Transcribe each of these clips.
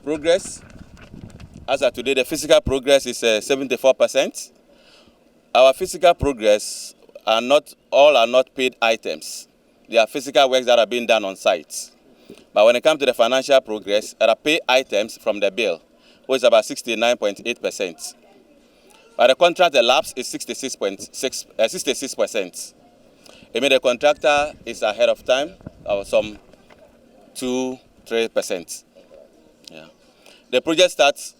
progress, as of today, the physical progress is 74%. Our physical progress are not paid items. They are physical works that are being done on site. But when it comes to the financial progress, there are paid items from the bill, which is about 69.8%. But the contract elapsed is 66%. It means the contractor is ahead of time, or some 2-3%. Yeah. The project starts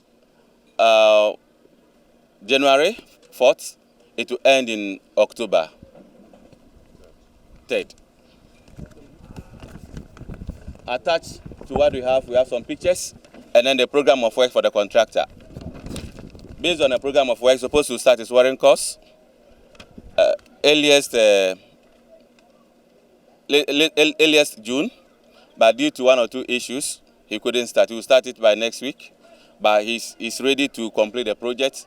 January 4th. It will end in October 3rd. Attached to what we have some pictures and then the program of work for the contractor. Based on the program of work, supposed to start his wiring course earliest June, but due to 1 or 2 issues, he couldn't start. He will start it by next week, but he's ready to complete the project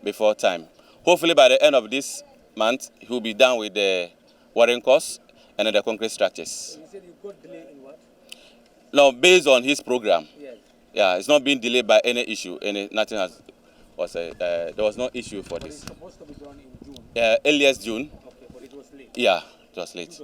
before time. Hopefully by the end of this month, he will be done with the wiring course and then the concrete structures. You said you got delay in what? No, based on his program. Yes. Yeah, it's not being delayed by any issue. There was no issue for this. It's supposed to be done in June. Earliest June. Okay, but it was late. Yeah, it was late.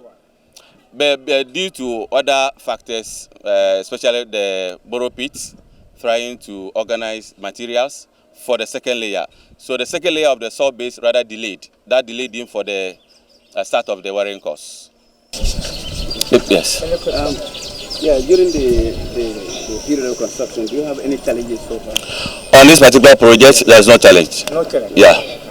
But due to other factors, especially the borrow pits, trying to organize materials for the second layer. So the second layer of the salt base rather delayed. That delayed him for the start of the wiring course. Yes. During the period of construction, do you have any challenges so far? On this particular project, there's no challenge. No challenge. Yeah.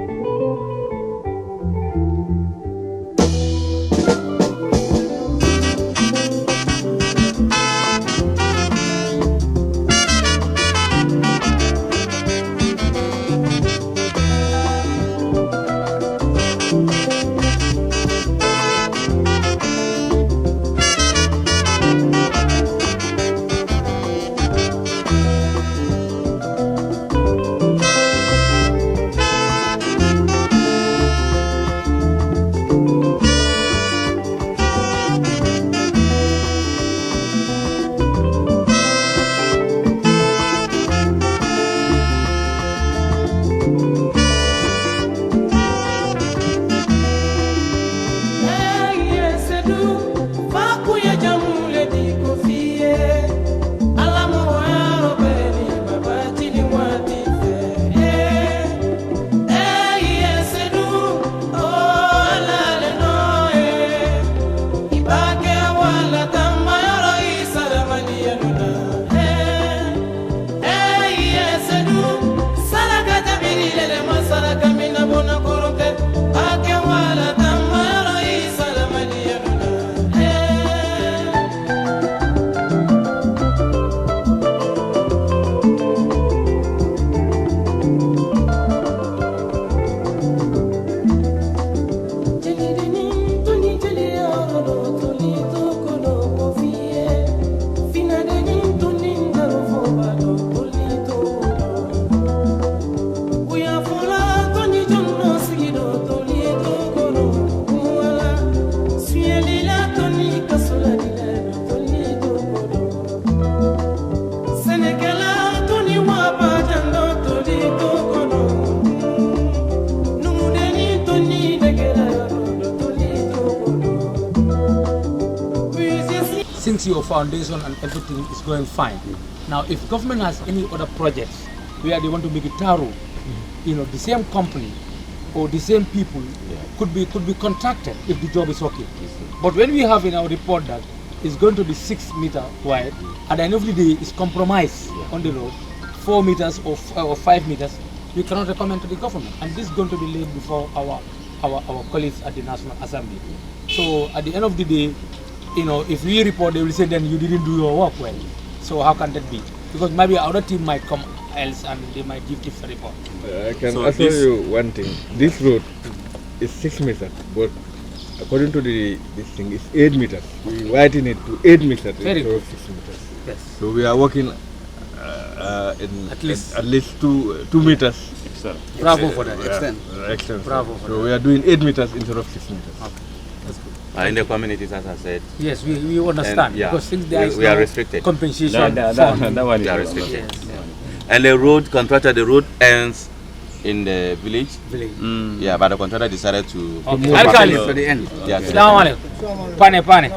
Since your foundation and everything is going fine, now if government has any other projects where they want to make it thorough, the same company or the same people could be contracted if the job is okay. But when we have in our report that it's going to be 6 meters wide, at the end of the day it's compromised on the road, 4 meters or 5 meters, we cannot recommend to the government, and this is going to be laid before our colleagues at the National Assembly. So at the end of the day, if we report, they will say then you didn't do your work well. So how can that be? Because maybe our team might come else and they might give different report. I can assure you one thing. This road is 6 meters, but according to this thing, it's 8 meters. We widen it to 8 meters instead of 6 meters. Yes. So we are working in at least 2 meters. Bravo for that. Extent. Bravo for so we are doing 8 meters instead of 6 meters. Okay. That's good. in the communities, as I said. Yes, we understand. Yeah, because since there is we are no restricted. compensation That fund, one We are is restricted. yes, And the road contractor, the road ends in the village. village. Yeah, but the contractor decided to Okay. move Alkali. back To the end. Yeah, to the Assalamu end. alaikum. Pane.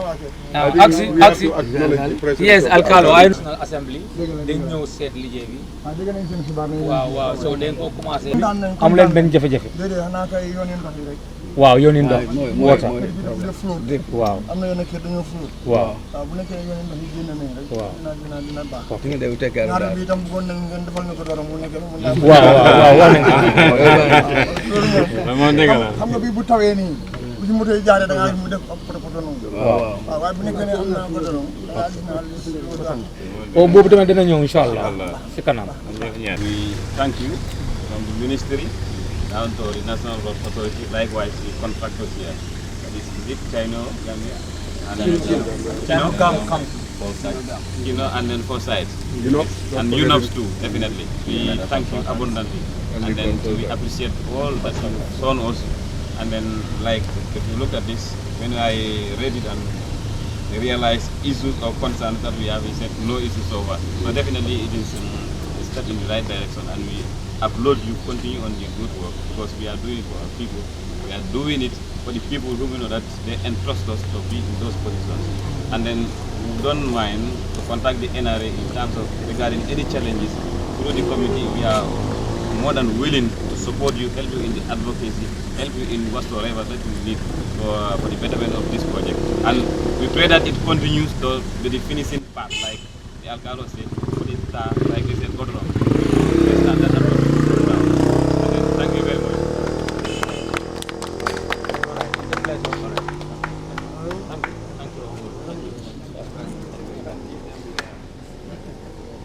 Yes, Alkalo. I National Assembly. Dañ ñëw seet liggéey bi. waaw so dañ ko commencé. am leen benn jafe-jafe. waaw yoon yi ndox. water. waaw. am na yoon kër dañoo fulu. waaw. waaw bu nekkee yoon ndox yi génn nañ rek. waaw. dina baax. Fi nga day tekkee ñaareel bi itam bëggoon nañ ngeen defal ñu ko dara mu nekk mu nekk. waaw wax nañ ko. loolu moom xam nga bii bu tawee nii bu ci moto yi jaaree da ngaa gis mu def ab poto noonu. waaw. waaw waaye bu nekkee ne am na ko dara da ngaa gis naa o boobu tamit dina ñëw incha allah si kanam. We thank you from the ministry down to the National Road Authority, likewise the contractors here. That is Zip, Chino, Gambia, and Chino, and then Foresight. And UNOPS too, definitely. We thank you abundantly. And then we appreciate all that you've shown us. And then, like, if you look at this, when I read it and realize issues or concerns that we have, we said no issues over. So definitely it is a step in the right direction, and we applaud you continue on the good work, because we are doing it for our people. We are doing it for the people who we know that they entrust us to be in those positions. And then we don't mind to contact the NRA in terms of regarding any challenges through the committee. We are more than willing to support you, help you in the advocacy, help you in whatsoever that you need for the betterment of this project. And we pray that it continues to be the finishing part, like the Alcalo said, put it like they said, God wrong. Let's start that approach. And then thank you very much.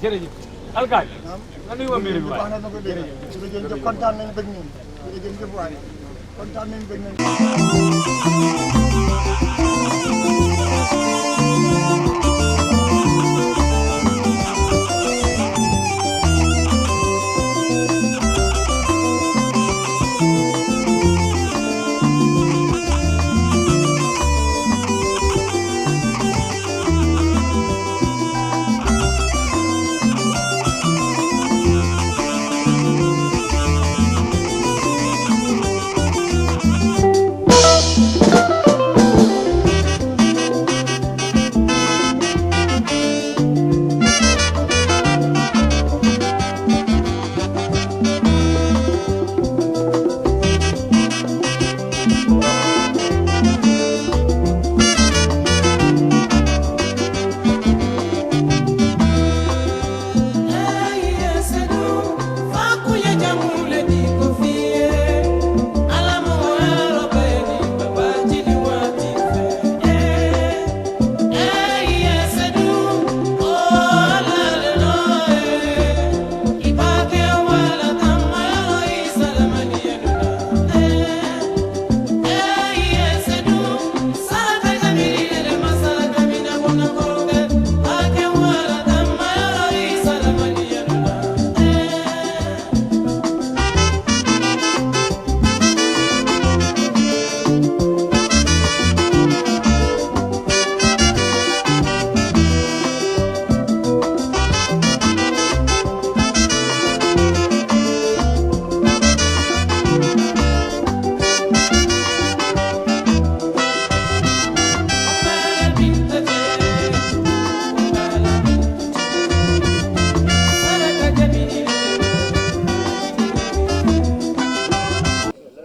jërëjëf Alkali. nan la ñu woon mbir mi baax na ko dégg jërëjëf kontaan nañ bëgg ñun jërëjëf waay kontaan nañ bëgg nañ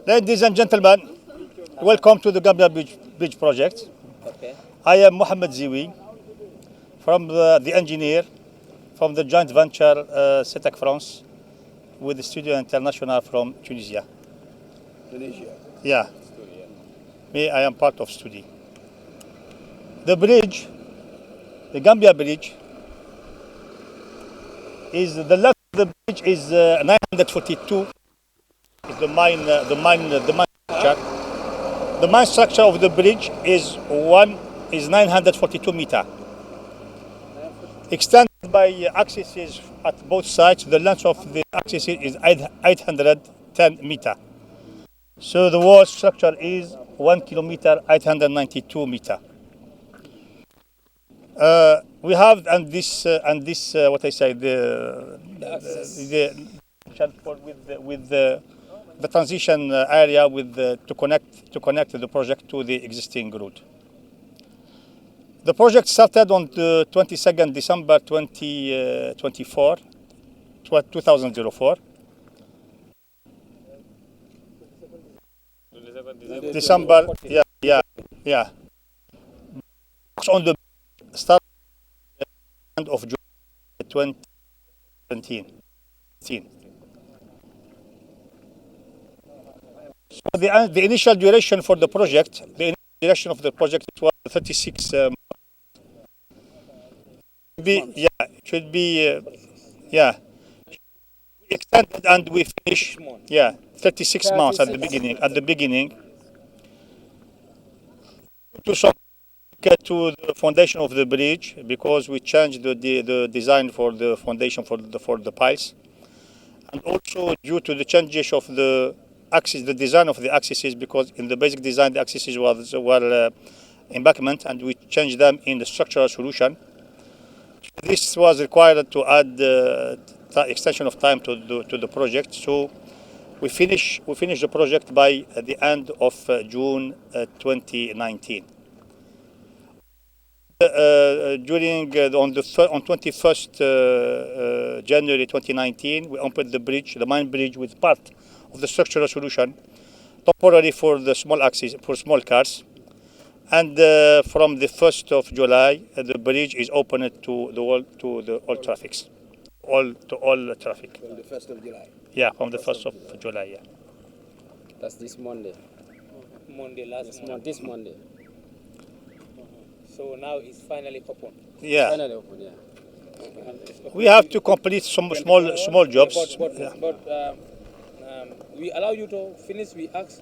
Ladies and gentlemen, welcome to the Gambia Bridge Project. I am Mohammed Ziwi, from the engineer from the joint venture CETEC France with the Studio International from Tunisia. Tunisia. Yeah. Me, I am part of Studio. The bridge, the Gambia Bridge, is the length of the bridge is 942. Is the main structure. The main structure of the bridge is 942 meter. Extended by axes at both sides. The length of the axis is 810 meter. So the wall structure is 1 kilometer 892 meter. We have what I say the with the transition area to connect the project to the existing route. The project started on the 22nd December 2004. December, yeah. On the start end of June 2017. So the initial duration for the project, it was 36. It should be, yeah. We extended and we finished, 36 months at the beginning. To the foundation of the bridge, because we changed the design for the foundation for the piles, and also due to the changes of the axis, the design of the axes, because in the basic design the axes were embankment, and we changed them in the structural solution. This was required to add extension of time to the project. So we finished the project by the end of June 2019. On 21st January 2019, we opened the main bridge with part of the structural solution, temporarily for the small axis for small cars, and from the 1st of July, the bridge is opened to all traffic. From the 1st of July. Yeah, from the 1st of July. Yeah. That's this Monday. This Monday. So now it's finally open. Yeah. Finally open, yeah. We have to complete some small jobs. But we allow you to finish. We ask.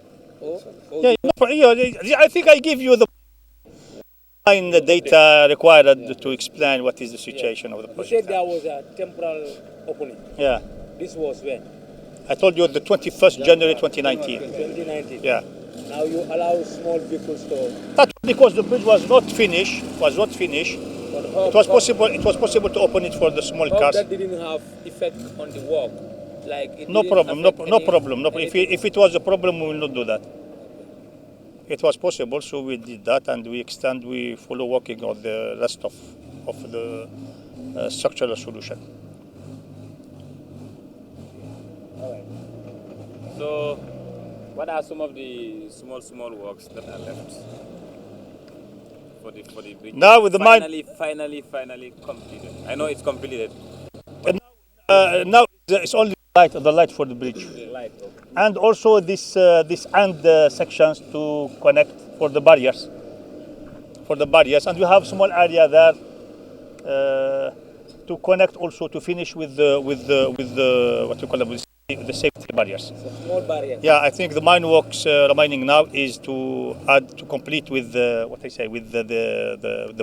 I think I give you the data required to explain what is the situation of the project. You said there was a temporal opening. Yeah. This was when? I told you the 21st January 2019. 2019. Yeah. Now you allow small vehicles to. That's because the bridge was not finished. It was possible to open it for the small cars. That didn't have effect on the work. No problem. If it was a problem, we will not do that. It was possible, so we did that, and we follow working on the rest of the structural solution. All right. So, what are some of the small works that are left for the bridge? Now with the finally completed. I know it's completed. Now it's only the light for the bridge. Light, okay. And also this end sections to connect for the barriers. And we have small area there to connect, also to finish with the what you call it, the safety barriers. Small barriers. Yeah, I think the main works remaining now is to complete with the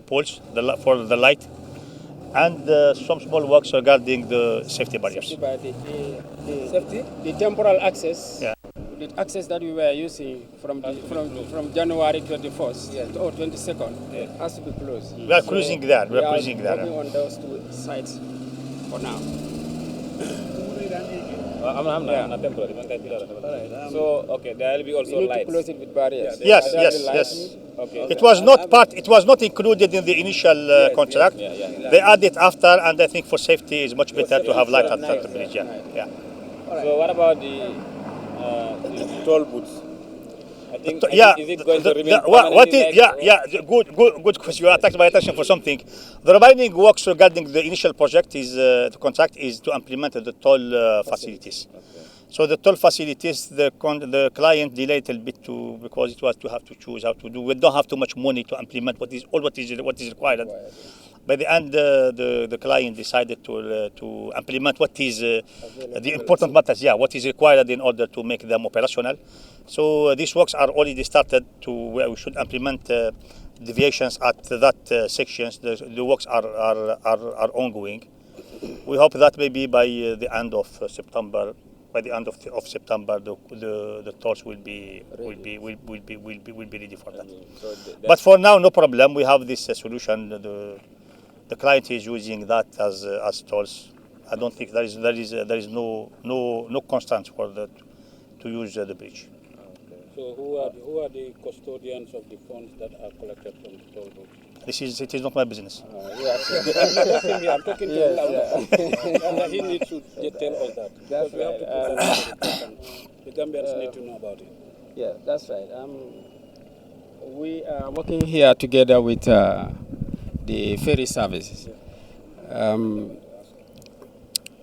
poles for the light, and some small works regarding the safety barriers. The temporal access. Yeah. The access that we were using from January 21st or 22nd has to be closed. We are closing there. We are working on those two sites for now. I'm not temporary. So, okay, there will be also we need lights. to close it with barriers. Yes. Okay. It was not included in the initial contract. They added after, and I think for safety it's much better to have light at the bridge. Yeah. So what about the toll booths? I think, is it going to remain good question. You attacked my attention for something. The remaining works regarding the initial project the contract is to implement the toll facilities. Okay. So the toll facilities, the client delayed a bit because it was to have to choose how to do. We don't have too much money to implement what is required. By the end, the client decided to implement what is the important matters. Yeah, what is required in order to make them operational. So these works are already started to where we should implement deviations at that sections. The works are ongoing. We hope that maybe by the end of September by the end of September, the tolls will be ready for that. But for now, no problem. We have this solution. The client is using that as tolls. I don't think there is no constraint for that to use the bridge. So who are the custodians of the funds that are collected from the toll booth? It is not my business. I'm talking to him. And he needs to tell us that. Because we have to put the Gambians need to know about it. Yeah, that's right. We are working here together with the ferry services.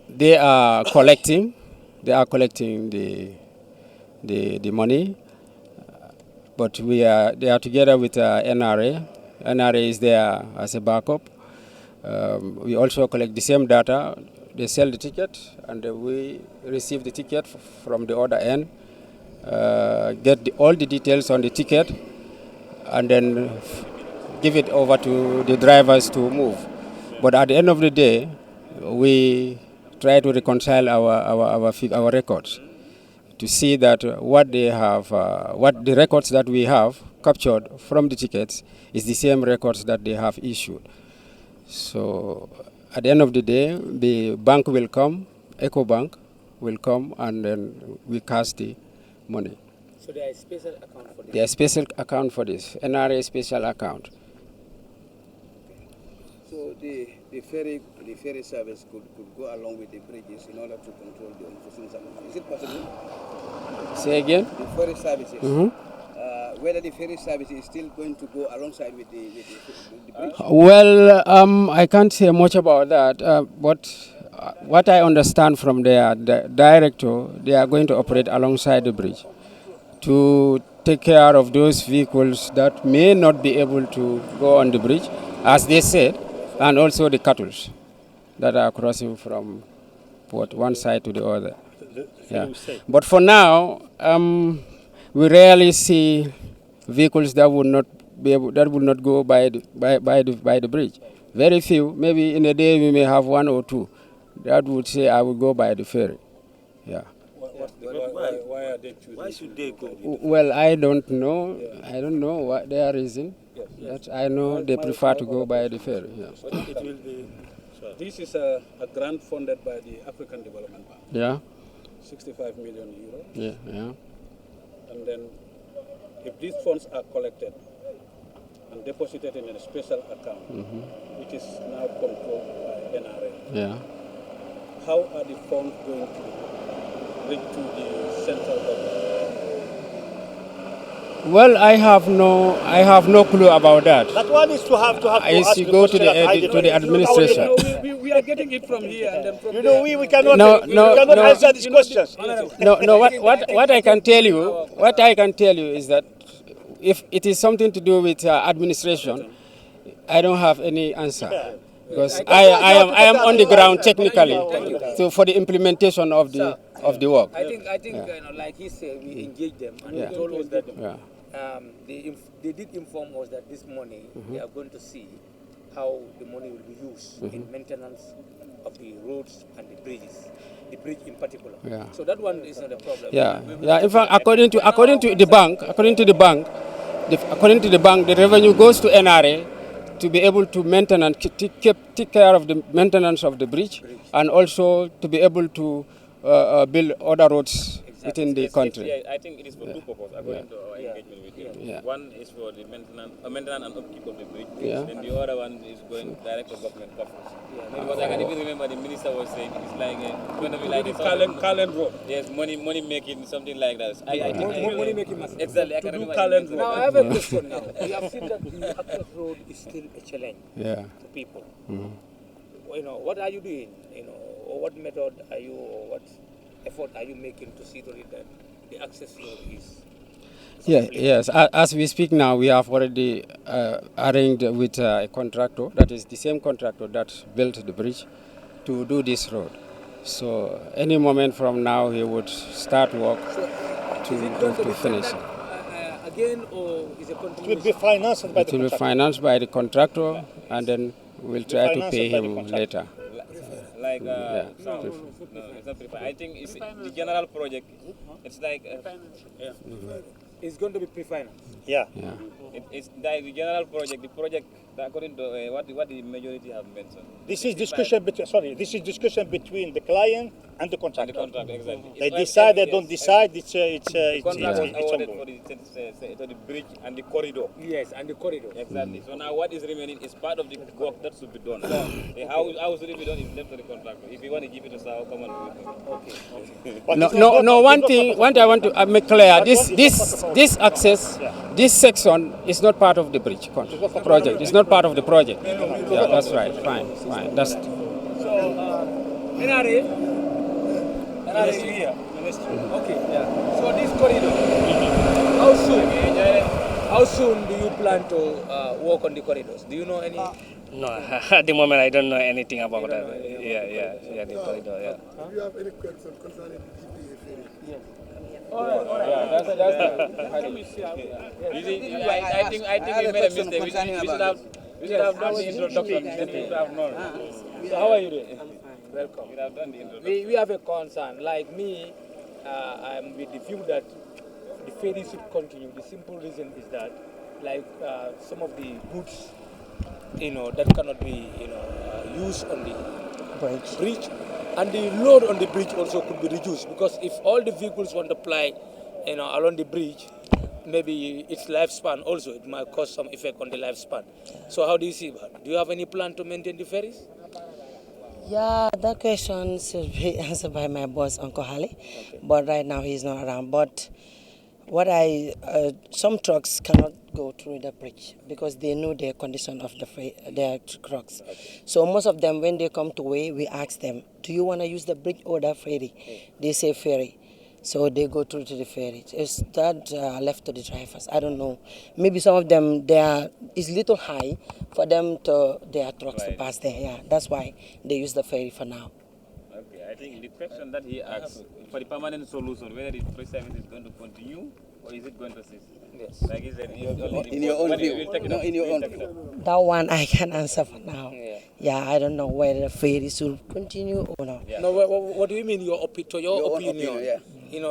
They are collecting the money, but they are together with NRA. NRA is there as a backup. We also collect the same data. They sell the ticket, and we receive the ticket from the other end, get all the details on the ticket, and then give it over to the drivers to move. But at the end of the day, we try to reconcile our records to see that what they have, what the records that we have captured from the tickets is the same records that they have issued. So at the end of the day, the bank will come, EcoBank will come, and then we cash the money. So there is a special account for this? There is a special account for this, NRA special account. So the ferry service could go along with the bridges in order to control the unforeseen circumstances. Is it possible? Say again? The ferry services. Whether the ferry service is still going to go alongside with the bridge? Well, I can't say much about that, but what I understand from the director, they are going to operate alongside the bridge to take care of those vehicles that may not be able to go on the bridge, as they said, and also the cattle that are crossing from one side to the other. Yeah. But for now, we rarely see vehicles that would not go by the bridge. Very few. Maybe in a day we may have one or two that would say, I will go by the ferry. Yeah. Why are they choosing? Why should they go? Well, I don't know. I don't know what their reason. Yes. But I know they prefer to go by the ferry. Yeah. But it will be. This is a grant funded by the African Development Bank. Yeah. 65 million euros. Yeah. Yeah. And then, if these funds are collected and deposited in a special account, which is now controlled by NRA, Yeah. how are the funds going to reach to the central government? Well, I have no clue about that. That one is to have to Is to go to the administration. We are getting it from here and then from we cannot answer these questions. No. What I can tell you is that if it is something to do with administration, I don't have any answer because I am on the ground technically, so for the implementation of the work. I think like he said, we engaged them and they told us that they did inform us that this money they are going to see how the money will be used in maintenance of the roads and the bridges, the bridge in particular. Yeah. So that one is not a problem. Yeah. In fact, according to the bank, the revenue goes to NRA to be able to maintain and take care of the maintenance of the bridge, and also to be able to build other roads within the country. I think it is for two purposes, according to our engagement with you. Yeah. One is for the maintenance and upkeep of the bridge, Yeah. and the other one is going direct to government coffers. Because I can even remember the minister was saying it's like going to be like a Kalen Road. Yes, money making, something like that. I think Money making must exactly. I To can do remember Kalen the Now I have a question now. We have seen that the access road is still a challenge to people. What are you doing? Or what method are you, or what effort are you making to see to it that the access road is? Yes. As we speak now, we have already arranged with a contractor, that is the same contractor that built the bridge, to do this road. So any moment from now, he would start work to finish it. Again, or is it continuous? It will be financed by It will be financed by the contractor, and then we'll try to pay him later. like no, it's not prefinance. I think it's the general project. It's like It's going to be pre-financed. Yeah. it's like the general project. The project, according to what the majority have mentioned. This is discussion between. Sorry, this is discussion between the client and the contractor. The contract, exactly. They decide. They don't decide. It's The contract was it's awarded ongoing. for the bridge and the corridor. Yes, and the corridor. Exactly. So now what is remaining is part of the work that should be done. How should it be done is left to the contractor. If you want to give it to Sao, come and do it. Okay. No. One thing I want to make clear: this access, this section is not part of the bridge project. It's not part of the project. Yeah, that's right. Fine. That's. So, NRA is here. Okay. Yeah. So this corridor, how soon do you plan to work on the corridors? Do you know any? No, at the moment I don't know anything about that. Yeah, the corridor. Yeah. Do you have any questions concerning the GPA ferry? Yes. All right. That's I think we made a mistake. We should have done the introduction. So how are you doing? Welcome. We have done the introduction. We have a concern. Like me, I'm with the view that the ferry should continue. The simple reason is that, like some of the goods, that cannot be, used on the bridge, and the load on the bridge also could be reduced, because if all the vehicles want to ply, along the bridge, maybe its lifespan also, it might cause some effect on the lifespan. So how do you see that? Do you have any plan to maintain the ferries? Yeah, that question should be answered by my boss, Uncle Hali, but right now he's not around. But some trucks cannot go through the bridge because they know the condition of their trucks. So most of them, when they come to weigh, we ask them, do you want to use the bridge or the ferry? They say ferry. So they go through to the ferry. It's that left to the drivers. I don't know. Maybe some of them, it's little high for them their trucks to pass there. Yeah, that's why they use the ferry for now. Okay, I think the question that he asked for the permanent solution, whether the 370 is going to continue or is it going to cease? Yes. Like he said, in your own view. No, in your own view. That one I can answer for now. Yeah, I don't know whether the ferry should continue or not. Yeah. No, what do you mean your opinion? Yeah.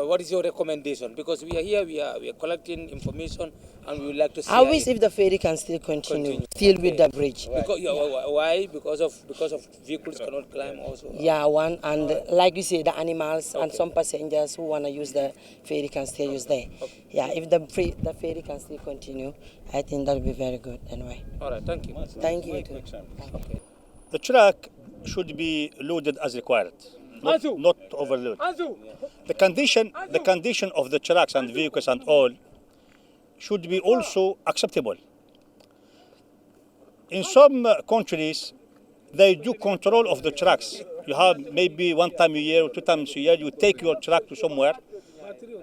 What is your recommendation? Because we are here, we are collecting information, and we would like to see. I wish if the ferry can still continue. Still with the bridge. Because, why? Because of vehicles cannot climb also. Yeah, one, and like you say, the animals and some passengers who want to use the ferry can still use there. Okay. Yeah, if the ferry can still continue, I think that would be very good anyway. All right, thank you. Thank you. Okay. The truck should be loaded as required, not overload. The condition of the trucks and vehicles and all should be also acceptable. In some countries, they do control of the trucks. You have maybe one time a year or two times a year, you take your truck to somewhere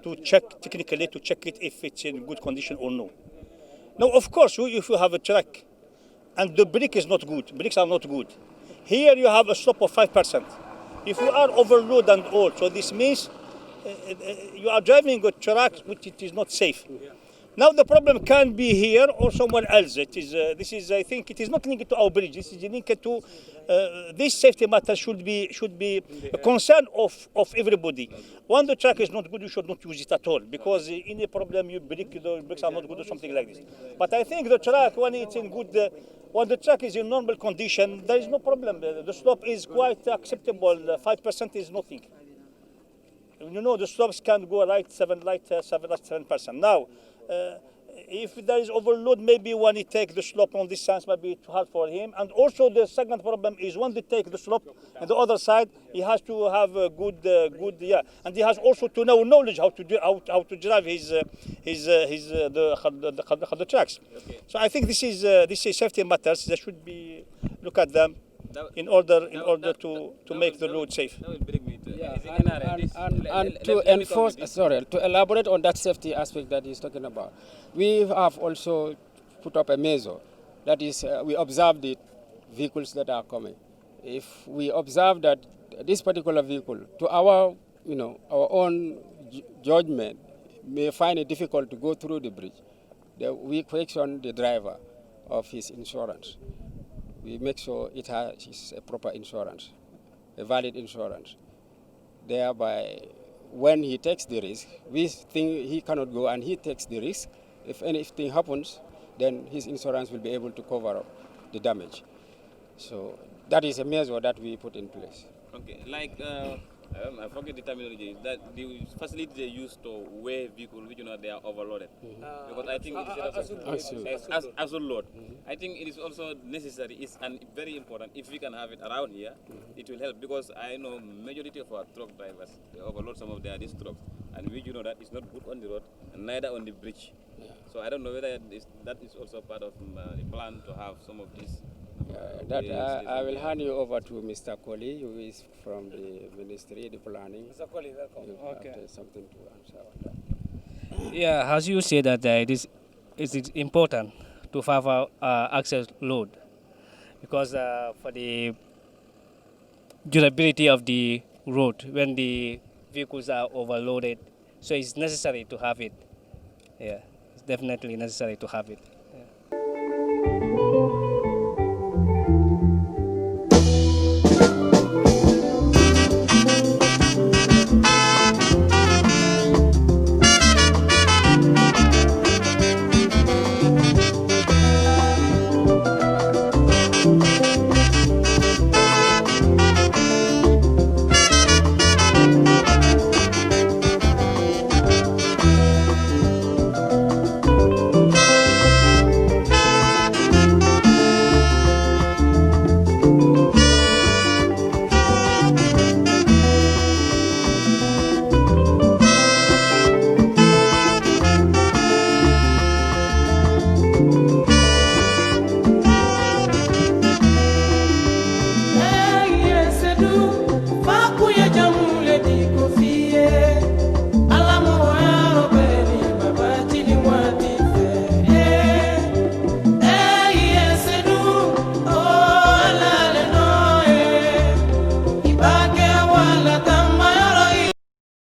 to check technically, to check it if it's in good condition or no. Now, of course, if you have a truck and the brake is not good, brakes are not good, here you have a slope of 5%. If you are overloaded and all, so this means you are driving a truck which it is not safe. Now the problem can be here or somewhere else. I think it is not linked to our bridge. This is linked to this safety matter should be a concern of everybody. When the truck is not good, you should not use it at all, because any problem the brakes are not good or something like this. But I think the truck, when it's in good, when the truck is in normal condition, there is no problem. The slope is quite acceptable. 5% is nothing. The slopes can go right 7%. Now, if there is overload, maybe when he takes the slope on this side, might be too hard for him. And also the second problem is when they take the slope on the other side, he has to have a good, and he has also to know knowledge how to drive the tracks. Okay. So I think this is safety matters. They should be look at them in order to make the road safe. And to elaborate on that safety aspect that he's talking about, we have also put up a measure. That is, we observe the vehicles that are coming. If we observe that this particular vehicle, to our own judgment, may find it difficult to go through the bridge, we question the driver of his insurance. We make sure it has a proper insurance. a valid insurance. Thereby, when he takes the risk, we think he cannot go and he takes the risk. If anything happens, then his insurance will be able to cover up the damage. So that is a measure that we put in place. Okay, like I forget the terminology. That the facility they use to weigh vehicles, which they are overloaded. Because I think as a load. I think it is also necessary. It's very important. If we can have it around here, it will help. Because I know majority of our truck drivers they overload some of these trucks, and we know that it's not good on the road and neither on the bridge. Yeah. So I don't know whether that is also part of the plan to have some of these. I will hand you over to Mr. Kohli, who is from the Ministry, the Planning. Mr. Kohli, welcome. Okay. Something to answer on that. Yeah, as you say that it is important to have access load because for the durability of the road when the vehicles are overloaded, so it's necessary to have it. Yeah, it's definitely necessary to have it.